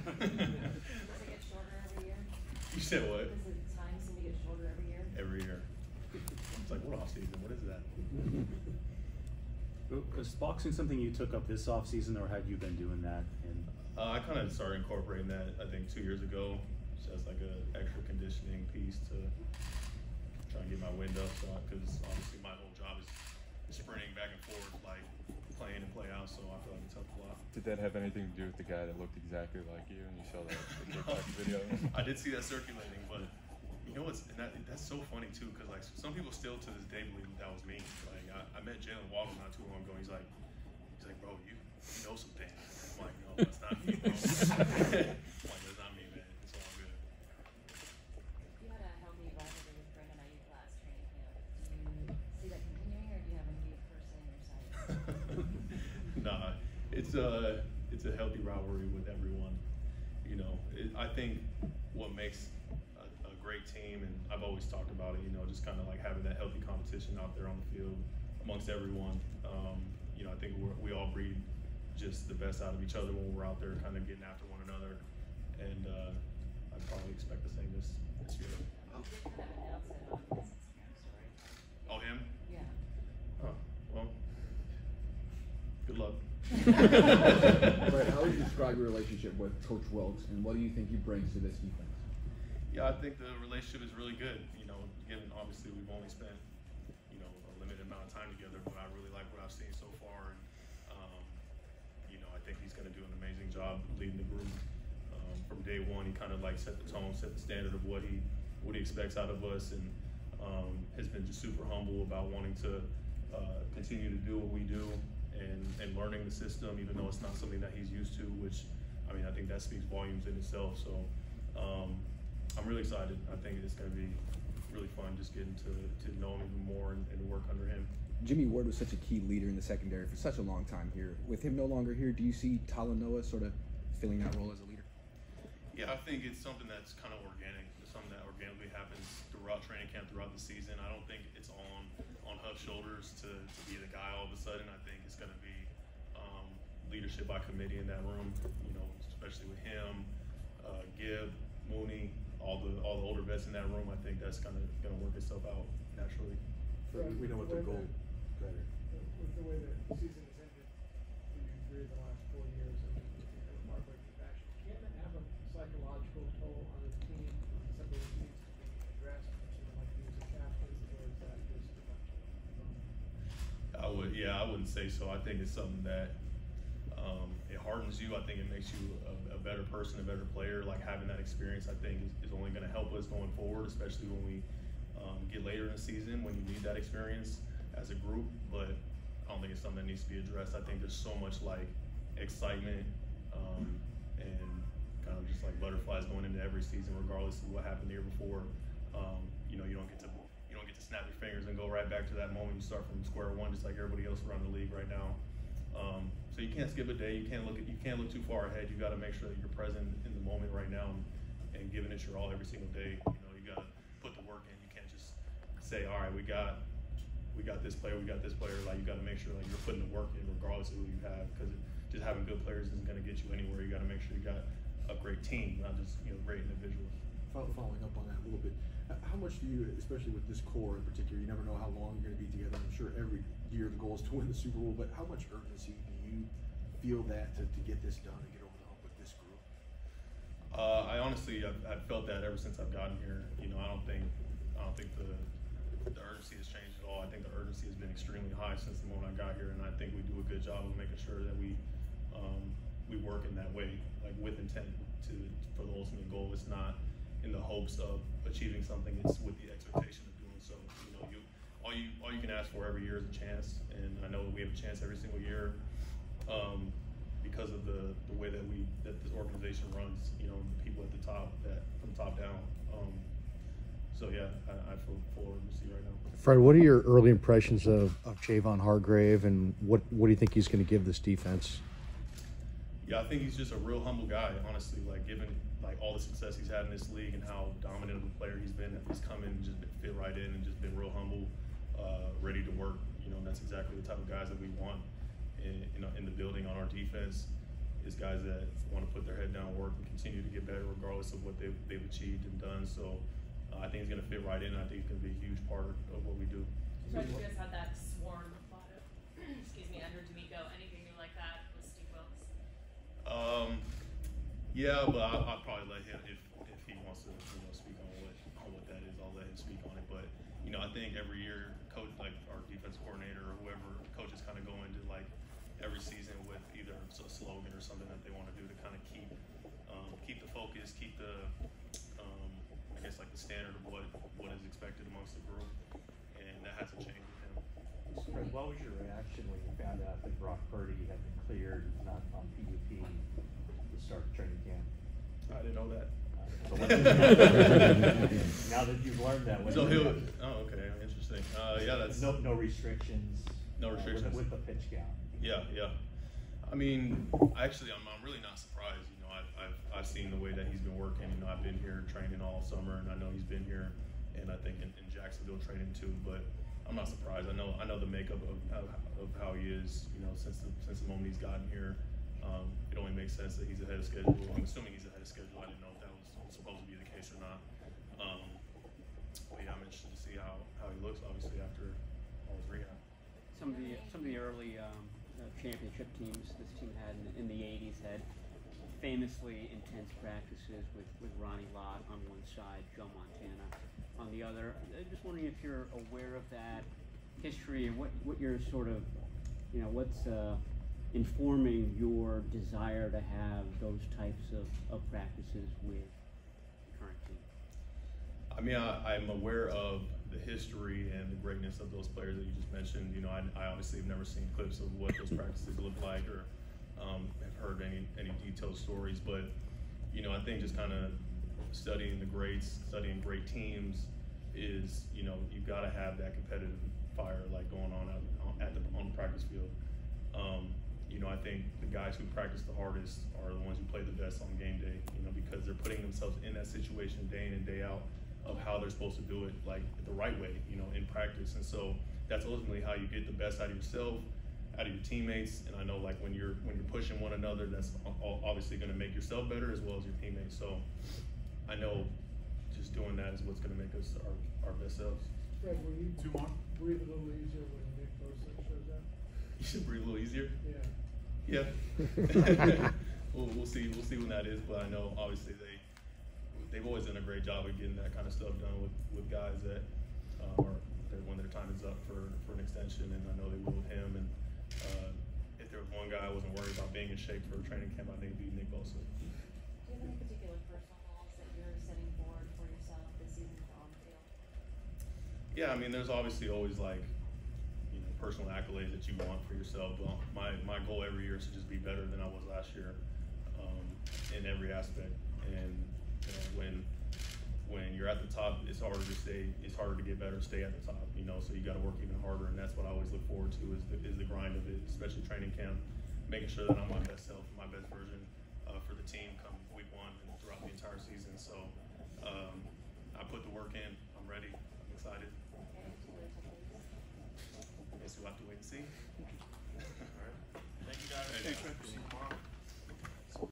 Does it get shorter every year? You said what? Does the time seem to get shorter every year? Every year. It's like, what off season? What is that? Was boxing something you took up this off season, or had you been doing that? I kind of started incorporating that, I think, 2 years ago, just as like an extra conditioning piece to try and get my wind up. So, because obviously my whole job is sprinting back and forth, like playing and play out. So I feel like it's helped a lot. Did that have anything to do with the guy that looked exactly like you and you saw that the TikTok video? I did see that circulating, but you know what's, and that's so funny too, because like some people still to this day believe that was me. Like I met Jalen Waddle not too long ago. He's like, bro, you know some things. I'm like, no, that's not me, bro. I'm like, that's not me, man. It's all good. You had a healthy rivalry with Brendan IU last training camp. Do you see that continuing, or do you have a new person in your sights? Nah, it's a healthy rivalry with everyone. You know, I think what makes a great team, and I've always talked about it, you know, just kind of like having that healthy competition out there on the field amongst everyone. You know, I think we all breed just the best out of each other when we're out there kind of getting after one another. And I probably expect the same this year. You did kind of announce it on his Instagram story. Oh, him? Yeah. Huh. Well, good luck. Right, how would you describe your relationship with Coach Wilkes, and what do you think he brings to this defense? Yeah, I think the relationship is really good. You know, given obviously we've only spent, you know, a limited amount of time together, but I really like what I've seen so far. And, you know, I think he's going to do an amazing job leading the group. From day one, he kind of like set the tone, set the standard of what he expects out of us, and has been just super humble about wanting to continue to do what we do. And learning the system, even though it's not something that he's used to, which, I mean, I think that speaks volumes in itself. So I'm really excited. I think it's going to be really fun just getting to know him even more and work under him. Jimmy Ward was such a key leader in the secondary for such a long time here. With him no longer here, do you see Talanoa sort of filling that role as a leader? Yeah, I think it's something that's kind of organic. It's something that organically happens throughout training camp, throughout the season. I don't think it's on Huff's shoulders to be the guy all of a sudden. I think it's going to be leadership by committee in that room, you know, especially with him, Gibb, Mooney, all the older vets in that room. I think that's gonna work itself out naturally. We know what their goal. With the way the season has ended, through the last 4 years in a heartbreaking fashion, can that have a psychological toll on the team? Something that needs to be addressed for someone like you as a captain, or is that just I wouldn't say so. I think it's something that it hardens you. I think it makes you a better person, a better player. Like having that experience, I think is only going to help us going forward, especially when we get later in the season, when you need that experience as a group. But I don't think it's something that needs to be addressed. I think there's so much like excitement and kind of just like butterflies going into every season, regardless of what happened the year before. You know, you don't get to snap your fingers and go right back to that moment. You start from square one, just like everybody else around the league right now. So you can't skip a day. You can't look too far ahead. You got to make sure that you're present in the moment right now and giving it your all every single day. You know, you got to put the work in. You can't just say, all right, we got this player, we got this player. Like, you got to make sure like you're putting the work in regardless of who you have, because just having good players isn't going to get you anywhere. You got to make sure you got a great team, not just, you know, great individuals. Following up on that a little bit, how much do you, especially with this core in particular, you never know how long you're going to be together. I'm sure every year the goal is to win the Super Bowl, but how much urgency do you feel that to get this done and get over the hump with this group? I honestly, I've felt that ever since I've gotten here. You know, I don't think the urgency has changed at all. I think the urgency has been extremely high since the moment I got here, and I think we do a good job of making sure that we work in that way, like with intent for the ultimate goal. It's not in the hopes of achieving something, it's with the expectation of doing so. You know, all you can ask for every year is a chance, and I know that we have a chance every single year because of the way that this organization runs. You know, the people at the top, that from top down. So yeah, I feel full urgency right now. Fred, what are your early impressions of Javon Hargrave, and what do you think he's going to give this defense? Yeah, I think he's just a real humble guy, honestly. Like, given like all the success he's had in this league and how dominant of a player he's been, he's come in and just fit right in and just been real humble, ready to work. You know, and that's exactly the type of guys that we want in the building on our defense. Is guys that want to put their head down, work, and continue to get better regardless of what they've achieved and done. So I think he's going to fit right in. I think he's going to be a huge part of what we do. So you guys had that swarm thought of, excuse me, under D'Amico. Anything new like that with Steve Wilkes? Yeah, but I'll probably let him, if he wants to speak on what that is, I'll let him speak on it. But I think every year, coach, like our defense coordinator or whoever, coaches kind of go into like every season with either a slogan or something that they want to do to kind of keep the focus, keep the I guess like the standard of what is expected amongst the group, and that hasn't changed with him. Fred, what was your reaction when you found out that Brock Purdy had been cleared, not on PUP, to start training camp? I didn't know that. Now that you've learned that, so okay, interesting. Yeah, that's no restrictions. No restrictions with the pitch count. Yeah. I mean, actually, I'm really not surprised. I've seen the way that he's been working. I've been here training all summer, and I know he's been here, and I think in Jacksonville training too. But I'm not surprised. I know the makeup of how he is. Since the moment he's gotten here, it only makes sense that he's ahead of schedule. I'm assuming he's ahead of schedule. I didn't know if that was supposed to be the case or not. But yeah, I'm interested to see how he looks. Obviously, after all his rehab. Some of the early championship teams this team had in the 80s had famously intense practices with Ronnie Lott on one side, Joe Montana on the other. I'm just wondering if you're aware of that history and what you're sort of, what's informing your desire to have those types of practices with the current team. I mean, I'm aware of the history and the greatness of those players that you just mentioned. I obviously have never seen clips of what those practices look like or have heard any detailed stories, but I think just kind of studying the greats, studying great teams is, you've got to have that competitive fire like going on on the practice field. I think the guys who practice the hardest are the ones who play the best on game day, because they're putting themselves in that situation day in and day out of how they're supposed to do it, like the right way, in practice. And so that's ultimately how you get the best out of yourself, out of your teammates. And I know like when you're pushing one another, that's obviously going to make yourself better as well as your teammates. So I know just doing that is what's going to make us our best selves. Fred, will you breathe a little easier when Nick Bosa shows up? You should breathe a little easier? Yeah. We'll see when that is, but I know obviously they've always done a great job of getting that kind of stuff done with guys that when their time is up for an extension, and I know they will with him. And if there was one guy I wasn't worried about being in shape for training camp, I think it'd be Nick Bosa. Do you have any particular personal goals that you're setting forward for yourself this season on the field? Yeah, I mean, there's obviously always like personal accolades that you want for yourself. But my goal every year is to just be better than I was last year in every aspect. And when you're at the top, it's harder to stay. It's harder to get better, stay at the top. So you got to work even harder, and that's what I always look forward to is the grind of it, especially training camp, making sure that I'm my best self, my best version for the team come week 1 and throughout the entire season. So I put the work in. I'm ready. I'm excited. Okay, I guess we'll have to wait and see.